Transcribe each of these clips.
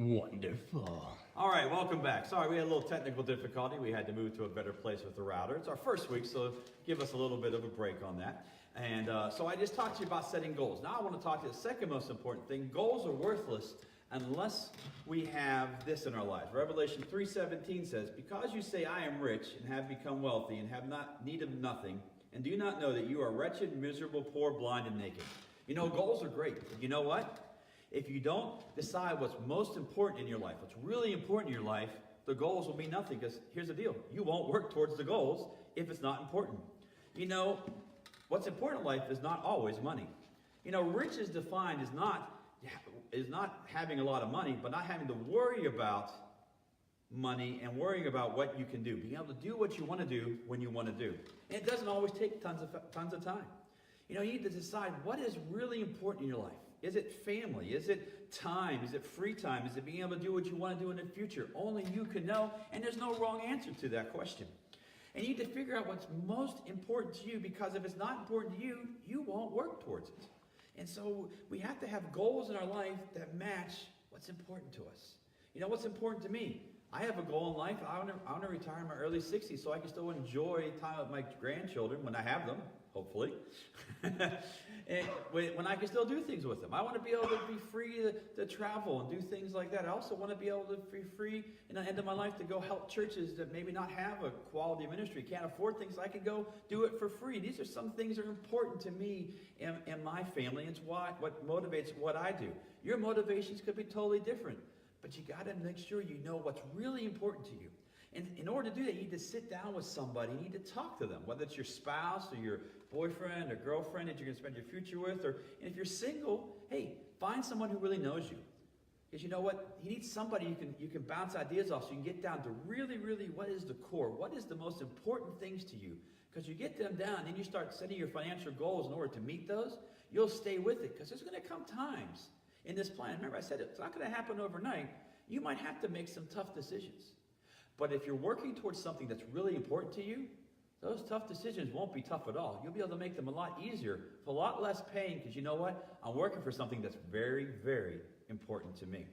Wonderful. All right, welcome back. Sorry, we had a little technical difficulty. We had to move to a better place with the router. It's our first week, so give us a little bit of a break on that. And so I just talked to you about setting goals. Now I want to talk to you the second most important thing. Goals are worthless unless we have this in our lives. Revelation 3:17 says, "Because you say, 'I am rich, and have become wealthy, and have not need of nothing, and do not know that you are wretched, miserable, poor, blind, and naked.'" You know, goals are great. But you know what? If you don't decide what's most important in your life, what's really important in your life, the goals will mean nothing. Because here's the deal. You won't work towards the goals if it's not important. You know, what's important in life is not always money. You know, rich is defined as not having a lot of money, but not having to worry about money and worrying about what you can do. Being able to do what you want to do when you want to do. And it doesn't always take tons of time. You know, you need to decide what is really important in your life. Is it family? Is it time? Is it free time? Is it being able to do what you want to do in the future? Only you can know, and there's no wrong answer to that question. And you need to figure out what's most important to you, because if it's not important to you, you won't work towards it. And so we have to have goals in our life that match what's important to us. You know, what's important to me? I have a goal in life. I want to retire in my early 60s so I can still enjoy time with my grandchildren when I have them, hopefully. And when I can still do things with them. I want to be able to be free to travel and do things like that. I also want to be able to be free in the end of my life to go help churches that maybe not have a quality ministry, can't afford things. I can go do it for free. These are some things that are important to me and my family. It's what motivates what I do. Your motivations could be totally different. But you got to make sure you know what's really important to you. And in order to do that, you need to sit down with somebody. You need to talk to them, whether it's your spouse or your boyfriend or girlfriend that you're going to spend your future with. And if you're single, hey, find someone who really knows you. Because you know what? You need somebody you can bounce ideas off so you can get down to really, really what is the core? What is the most important things to you? Because you get them down and you start setting your financial goals in order to meet those, you'll stay with it. Because there's going to come times in this plan. Remember, I said it's not going to happen overnight. You might have to make some tough decisions. But if you're working towards something that's really important to you, those tough decisions won't be tough at all. You'll be able to make them a lot easier, with a lot less pain, because you know what? I'm working for something that's very, very important to me.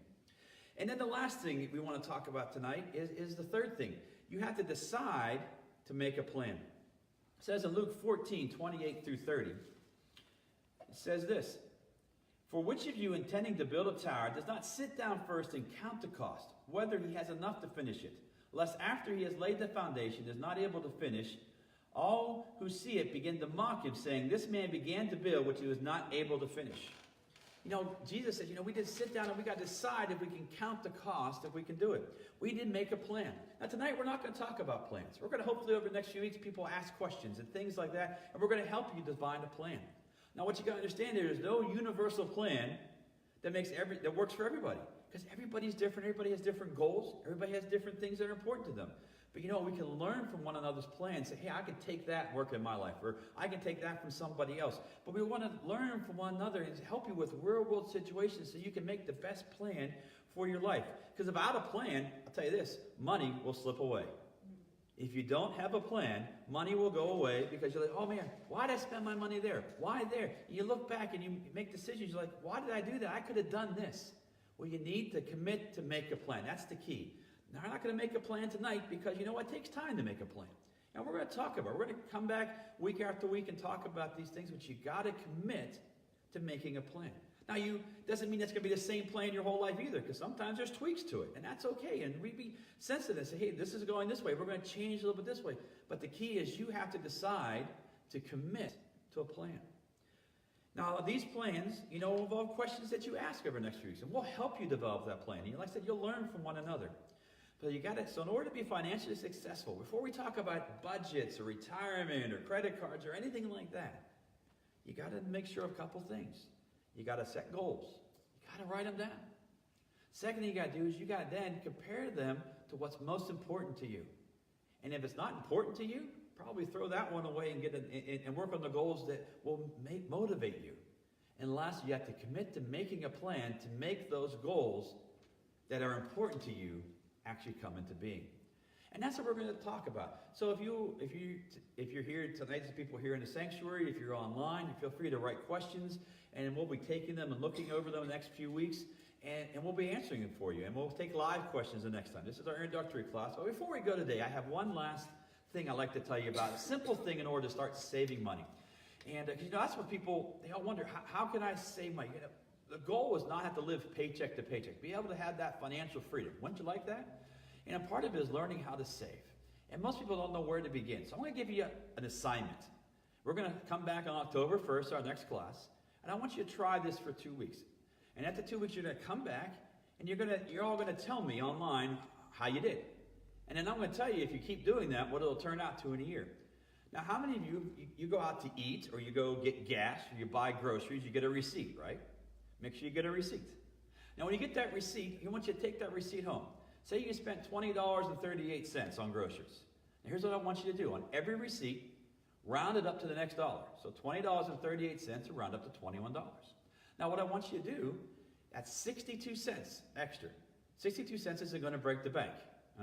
And then the last thing we want to talk about tonight is the third thing. You have to decide to make a plan. It says in Luke 14:28 through 30, it says this: "For which of you intending to build a tower does not sit down first and count the cost, whether he has enough to finish it? Lest after he has laid the foundation, is not able to finish, all who see it begin to mock him, saying, 'This man began to build which he was not able to finish.'" You know, Jesus said, we just sit down and we got to decide if we can count the cost, if we can do it. We didn't make a plan. Now tonight we're not going to talk about plans. We're going to hopefully over the next few weeks people ask questions and things like that, and we're going to help you define a plan. Now what you got to understand is there's no universal plan that works for everybody. Because everybody's different, everybody has different goals, everybody has different things that are important to them. But we can learn from one another's plans. Say, hey, I can take that and work in my life, or I can take that from somebody else. But we want to learn from one another and help you with real world situations so you can make the best plan for your life. Because without a plan, I'll tell you this, money will slip away. If you don't have a plan, money will go away because you're like, oh man, why did I spend my money there? Why there? You look back and you make decisions, you're like, why did I do that? I could have done this. Well, you need to commit to make a plan. That's the key. Now, I'm not going to make a plan tonight because you know what? It takes time to make a plan. And we're going to talk about it. We're going to come back week after week and talk about these things, but you got to commit to making a plan. Now, doesn't mean that's going to be the same plan your whole life either, because sometimes there's tweaks to it, and that's okay. And we be sensitive and say, hey, this is going this way. We're going to change a little bit this way. But the key is you have to decide to commit to a plan. Now, these plans, will involve questions that you ask over the next few weeks, and we'll help you develop that plan. And like I said, you'll learn from one another. But so in order to be financially successful, before we talk about budgets or retirement or credit cards or anything like that, you got to make sure of a couple things. You got to set goals. You got to write them down. Second thing you got to do is you got to then compare them to what's most important to you. And if it's not important to you, probably throw that one away and work on the goals that will motivate you. And last, you have to commit to making a plan to make those goals that are important to you actually come into being. And that's what we're going to talk about. So if you're here tonight, there's people here in the sanctuary. If you're online, feel free to write questions, and we'll be taking them and looking over them in the next few weeks. and we'll be answering them for you. And we'll take live questions the next time. This is our introductory class. But before we go today, I have one last thing I'd like to tell you about, a simple thing in order to start saving money. And that's what people, they all wonder, how can I save money? The goal is not have to live paycheck to paycheck, be able to have that financial freedom. Wouldn't you like that? And a part of it is learning how to save. And most people don't know where to begin. So I'm going to give you an assignment. We're going to come back on October 1st, our next class, and I want you to try this for 2 weeks. And after 2 weeks, you're going to come back, and you're all going to tell me online how you did. And then I'm going to tell you, if you keep doing that, what it'll turn out to in a year. Now, how many of you go out to eat, or you go get gas, or you buy groceries, you get a receipt, right? Make sure you get a receipt. Now, when you get that receipt, I want you to take that receipt home. Say you spent $20.38 on groceries. Now, here's what I want you to do. On every receipt, round it up to the next dollar. So $20.38 will round up to $21. Now, what I want you to do, that's 62 cents extra. 62 cents isn't going to break the bank,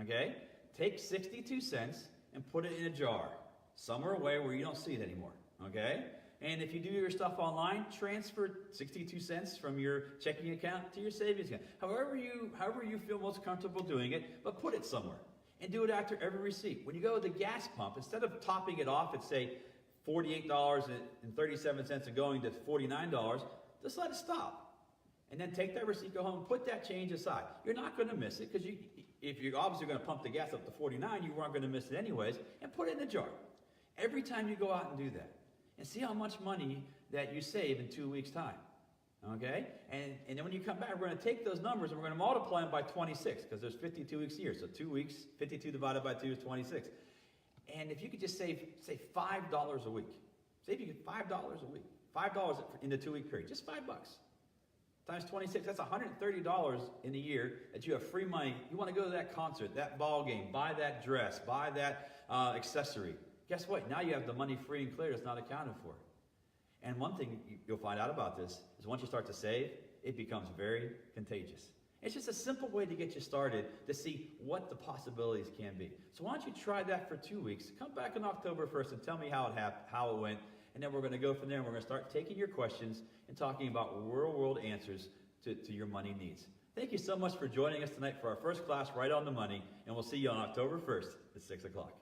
okay? Take 62 cents and put it in a jar, somewhere away where you don't see it anymore, okay? And if you do your stuff online, transfer 62 cents from your checking account to your savings account. However you feel most comfortable doing it, but put it somewhere. And do it after every receipt. When you go to the gas pump, instead of topping it off at, say, $48.37 and going to $49, just let it stop. And then take that receipt, go home, and put that change aside. You're not going to miss it, because if you're obviously going to pump the gas up to 49, you aren't going to miss it anyways, and put it in a jar. Every time you go out and do that. And see how much money that you save in 2 weeks' time. Okay? And then when you come back, we're going to take those numbers and we're going to multiply them by 26, because there's 52 weeks a year. So 2 weeks, 52 divided by 2 is 26. And if you could just save, say, $5 a week. Say if you get $5 a week. $5 in the 2 week period. Just $5. Times 26, that's $130 in a year that you have free money. You want to go to that concert, that ball game, buy that dress, buy that accessory. Guess what? Now you have the money free and clear that's not accounted for. And one thing you'll find out about this is once you start to save, it becomes very contagious. It's just a simple way to get you started to see what the possibilities can be. So why don't you try that for 2 weeks? Come back on October 1st and tell me how it went. And then we're going to go from there and we're going to start taking your questions and talking about real-world answers to your money needs. Thank you so much for joining us tonight for our first class, Right on the Money. And we'll see you on October 1st at 6 o'clock.